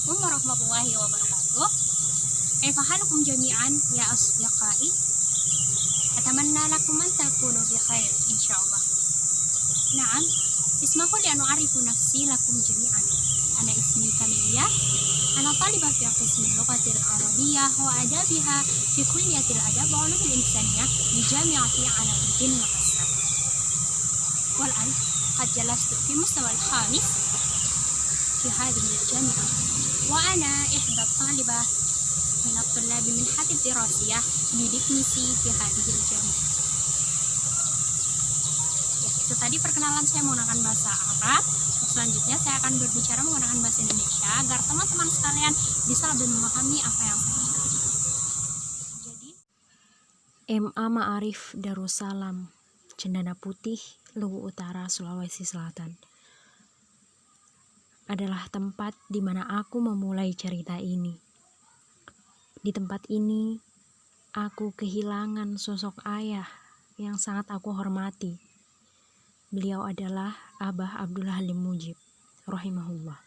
Assalamualaikum warahmatullahi wabarakatuh. Kaifa halukum jami'an ya asdiqai? Atamanna lakum an takunu bi khair insyaallah. Na'am, ismahu li an u'arifu nafsi lakum jami'an. Ana ismi Kamilia. Ana talibah fi qismi lughatil arabiyyah wa adabiha fi kulliyatil adab wa ulumil insaniyah di Jami'ati Alauddin Makassar. Wal an qad jalastu fi mustawa al-khamis في هذه الجامعة وأنا إحدى الطالبة من الطلاب منحة الدراسية بديكنيسي في هذه الجامعة. Ya, itu tadi perkenalan saya menggunakan bahasa Arab. Selanjutnya saya akan berbicara menggunakan bahasa Indonesia agar teman-teman sekalian bisa lebih memahami apa yang saya katakan. Jadi, MA Ma'arif Darussalam, Cendana Putih, Luwu Utara, Sulawesi Selatan, adalah tempat di mana aku memulai cerita ini. Di tempat ini, aku kehilangan sosok ayah yang sangat aku hormati. Beliau adalah Abah Abdul Halim Mujib, rahimahullah.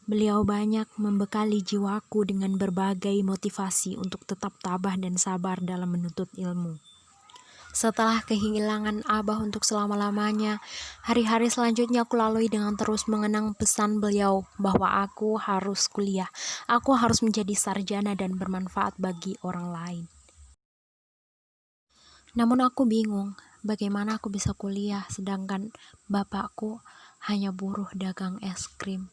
Beliau banyak membekali jiwaku dengan berbagai motivasi untuk tetap tabah dan sabar dalam menuntut ilmu. Setelah kehilangan Abah untuk selama-lamanya, hari-hari selanjutnya aku lalui dengan terus mengenang pesan beliau bahwa aku harus kuliah, aku harus menjadi sarjana dan bermanfaat bagi orang lain. Namun aku bingung, bagaimana aku bisa kuliah sedangkan bapakku hanya buruh dagang es krim,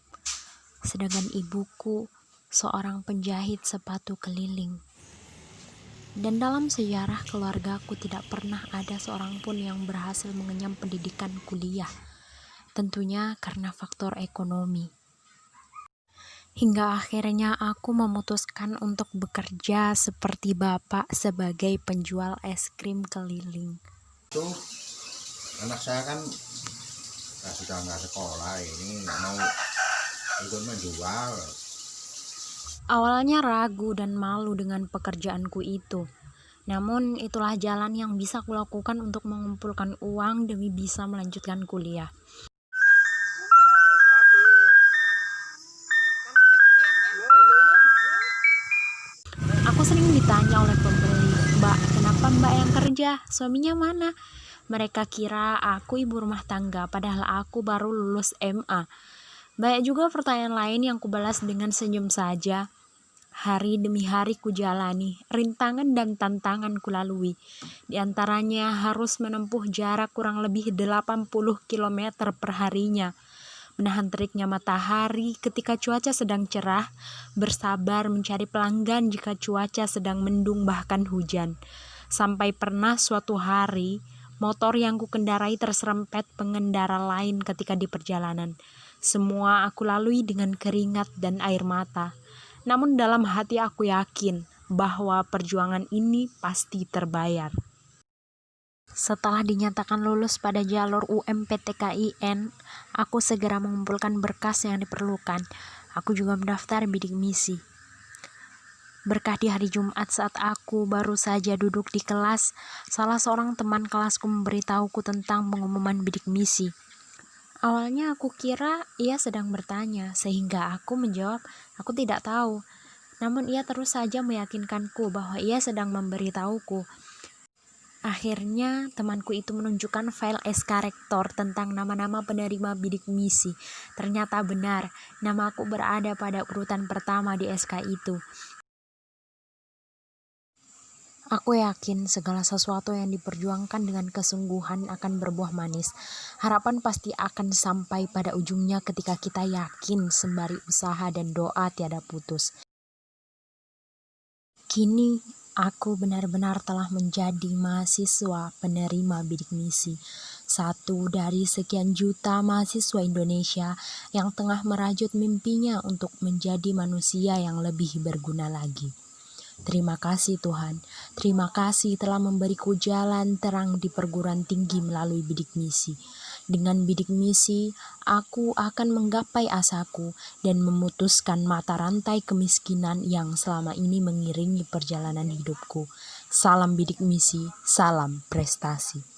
sedangkan ibuku seorang penjahit sepatu keliling. Dan dalam sejarah keluargaku tidak pernah ada seorang pun yang berhasil mengenyam pendidikan kuliah. Tentunya karena faktor ekonomi. Hingga akhirnya aku memutuskan untuk bekerja seperti bapak sebagai penjual es krim keliling. Itu anak saya kan sudah nggak sekolah, ini nggak mau ikut menjual. Awalnya ragu dan malu dengan pekerjaanku itu. Namun itulah jalan yang bisa kulakukan untuk mengumpulkan uang demi bisa melanjutkan kuliah. Aku sering ditanya oleh pembeli, "Mbak, kenapa Mbak yang kerja? Suaminya mana?" Mereka kira aku ibu rumah tangga, padahal aku baru lulus MA. Banyak juga pertanyaan lain yang kubalas dengan senyum saja. Hari demi hari kujalani, rintangan dan tantangan kulalui. Di antaranya harus menempuh jarak kurang lebih 80 km per harinya. Menahan teriknya matahari ketika cuaca sedang cerah, bersabar mencari pelanggan jika cuaca sedang mendung bahkan hujan. Sampai pernah suatu hari, motor yang kukendarai terserempet pengendara lain ketika di perjalanan. Semua aku lalui dengan keringat dan air mata. Namun dalam hati aku yakin bahwa perjuangan ini pasti terbayar. Setelah dinyatakan lulus pada jalur UMPTKIN, aku segera mengumpulkan berkas yang diperlukan. Aku juga mendaftar bidik misi. Berkah di hari Jumat saat aku baru saja duduk di kelas, salah seorang teman kelasku memberitahuku tentang pengumuman bidik misi. Awalnya aku kira ia sedang bertanya, sehingga aku menjawab, aku tidak tahu. Namun ia terus saja meyakinkanku bahwa ia sedang memberitahuku. Akhirnya temanku itu menunjukkan file SK Rektor tentang nama-nama penerima bidik misi. Ternyata benar, nama aku berada pada urutan pertama di SK itu. Aku yakin segala sesuatu yang diperjuangkan dengan kesungguhan akan berbuah manis. Harapan pasti akan sampai pada ujungnya ketika kita yakin sembari usaha dan doa tiada putus. Kini aku benar-benar telah menjadi mahasiswa penerima bidik misi. Satu dari sekian juta mahasiswa Indonesia yang tengah merajut mimpinya untuk menjadi manusia yang lebih berguna lagi. Terima kasih Tuhan, terima kasih telah memberiku jalan terang di perguruan tinggi melalui bidik misi. Dengan bidik misi, aku akan menggapai asaku dan memutuskan mata rantai kemiskinan yang selama ini mengiringi perjalanan hidupku. Salam bidik misi, salam prestasi.